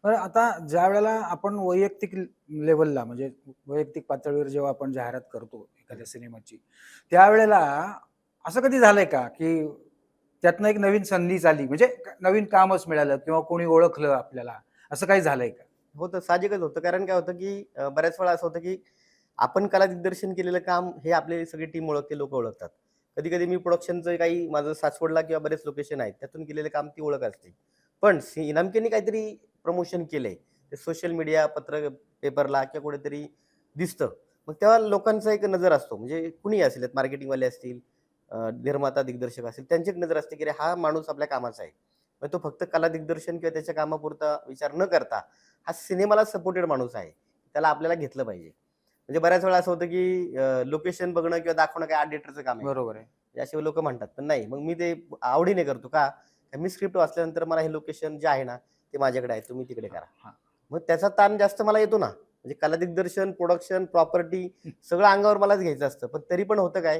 बरं, आता ज्या वेळेला आपण वैयक्तिक लेवलला म्हणजे वैयक्तिक पातळीवर जेव्हा आपण जाहिरात करतो हं. एखाद्या सिनेमाची, त्यावेळेला असं कधी झालंय का, की त्यातनं एक नवीन संधीच आली म्हणजे नवीन कामच मिळालं किंवा कोणी ओळखलं आपल्याला, असं काही झालंय का? होतं, साहजिकच होतं. कारण काय होतं, की बऱ्याच वेळा असं होतं, की आपण कला दिग्दर्शन केलेलं काम हे आपली सगळी टीम ओळखते, लोकं ओळखतात. कधी-कधी मी प्रोडक्शनचं काही माझं सासवडला किंवा बरेच लोकेशन आहेत, त्यातून केलेलं काम ती ओळख असते. पण इनामकीने काहीतरी प्रमोशन केलंय, ते सोशल मीडिया, पेपरला किंवा कुठेतरी दिसतं. मग तेव्हा लोकांचा एक नजर असतो. म्हणजे कुणीही असेल, मार्केटिंगवाले असतील, निर्माता, दिग्दर्शक असतील, त्यांची एक नजर असते, की अरे हा माणूस आपल्या कामाचा आहे. मग तो फक्त कला दिग्दर्शन किंवा त्याच्या कामापुरता विचार न करता, हा सिनेमाला सपोर्टेड माणूस आहे. त्याला आपल्याला घेतलं पाहिजे. म्हणजे बऱ्याच वेळा असं होतं, की लोकेशन बघणं किंवा दाखवणं काही आर्ट डायरेक्टरचं काम आहे का? बरोबर आहे. म्हणजे असे लोकं म्हणतात. पण नाही, मग मी ते आवडीने करतो. का? मी स्क्रिप्ट वाचल्यानंतर मला हे लोकेशन जे आहे ना, ते माझ्याकडे आहे. तुम्ही तिकडे हां, करा. हां. मग त्याचा ताण जास्त मला येतो ना. म्हणजे कला दिग्दर्शन, प्रोडक्शन, प्रॉपर्टी सगळं अंगावर मलाच घ्यायचं असतं. पण तरी पण होतं काय,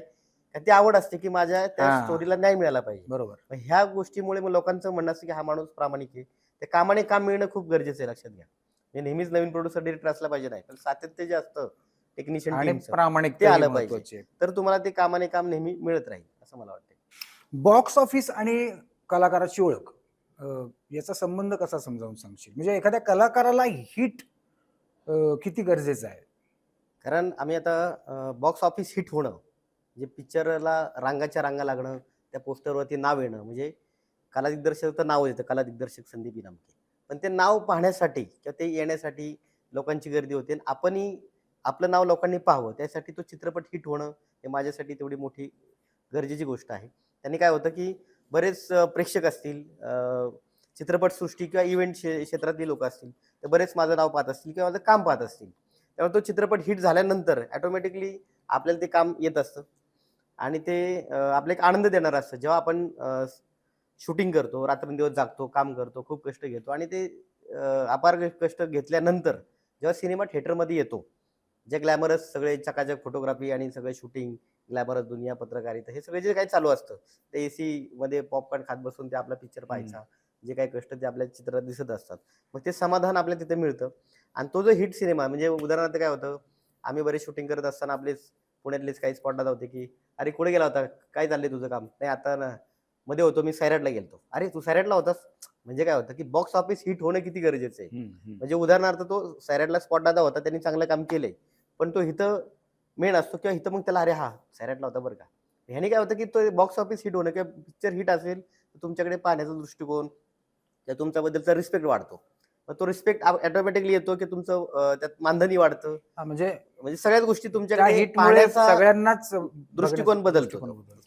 का ती आवड असते, की माझ्या त्या हां, स्टोरीला न्याय मिळाला पाहिजे. बरोबर. मग ह्या गोष्टीमुळे मग लोकांचं म्हणणं असतं, की हा माणूस प्रामाणिक आहे. त्या कामाने काम मिळणं खूप गरजेचं आहे, लक्षात घ्या. हे नेहमीच नवीन प्रोड्युसर, डायरेक्टर असला पाहिजे नाही. पण सातत्य जे असतं टेक्निशियन आणि टीमचं, ते प्रामाणिकता ही आलं पाहिजे. महत्वाची आहे. तर तुम्हाला ते कामाने काम नेहमी मिळत राहील, असं मला वाटतं. बॉक्स ऑफिस आणि कलाकाराची ओळख अ, याचा संबंध कसा समजावून सांगशील? म्हणजे एखाद्या कलाकाराला हिट किती गरजेचं आहे? कारण आम्ही आता बॉक्स ऑफिस हिट होणं, म्हणजे पिक्चरला रांगाच्या रांगा लागणं, त्या पोस्टरवरती नाव येणं, म्हणजे कला दिग्दर्शकाचं नाव येतं, कला दिग्दर्शक संदीप इनामके. पण ते नाव पाहण्यासाठी किंवा ते येण्यासाठी लोकांची गर्दी होते आणि आपणही आपलं नाव लोकांनी पाहावं, त्यासाठी तो चित्रपट हिट होणं, हे माझ्यासाठी तेवढी मोठी गरजेची गोष्ट आहे. त्यांनी काय होतं, की बरेच प्रेक्षक असतील, चित्रपटसृष्टी किंवा इव्हेंट क्षेत्रातली लोकं असतील, ते बरेच माझं नाव पाहत असतील किंवा माझं काम पाहत असतील. त्यामुळे तो चित्रपट हिट झाल्यानंतर ऑटोमॅटिकली आपल्याला ते काम येत असतं आणि ते आपल्याला एक आनंद देणारं असतं. जेव्हा आपण शूटिंग करतो, रात्रंदिवस जागतो, काम करतो, खूप कष्ट घेतो आणि ते अपार कष्ट घेतल्यानंतर जेव्हा सिनेमा थिएटरमध्ये येतो, जे ग्लॅमरस सगळे चकाचक फोटोग्राफी आणि सगळं शूटिंग, ग्लॅमरस दुनिया, पत्रकारिता हे सगळे जे काही चालू असतं, ते एसीमध्ये पॉपकॉर्न खात बसून ते आपला पिक्चर हं. पाहायचा. जे काही कष्ट ते आपल्या चित्रात दिसत असतात. मग ते समाधान आपल्याला तिथे मिळतं आणि तो जो हिट सिनेमा म्हणजे उदाहरणार्थ काय होतं, आम्ही बरेच शूटिंग करत असताना आपलेच पुण्यातलेच काही स्पॉटला होते, की "अरे कुठे गेला होता? काय चाललंय तुझं काम?" "नाही आता ना मध्ये होतो मी सैराटला गेलतो." "अरे तू सैराटला होतास?" म्हणजे काय होतं, की बॉक्स ऑफिस हिट होणं किती गरजेचं आहे. हं, हं. म्हणजे उदाहरणार्थ तो सैराटला स्पॉट दादा होता, त्यांनी चांगलं काम केलंय. पण तो इथं मेन असतो किंवा इथं मग त्याला "अरे हां, सैराटला होता बरं का." ह्याने काय होतं, की तो बॉक्स ऑफिस हिट होणं किंवा पिक्चर हिट असेल, तर तुमच्याकडे पाहण्याचा दृष्टिकोन किंवा तुमच्याबद्दलचा रिस्पेक्ट वाढतो. मग तो रिस्पेक्ट ऑटोमॅटिकली येतो, की तुमचं त्यात मानधनही वाढतं. म्हणजे म्हणजे सगळ्याच गोष्टी त्या तुमच्याकडे हिटमुळे पाहण्याचा सगळ्यांनाच बघण्याचा दृष्टिकोन बदलतो दृष्टिकोन तो. बदलला.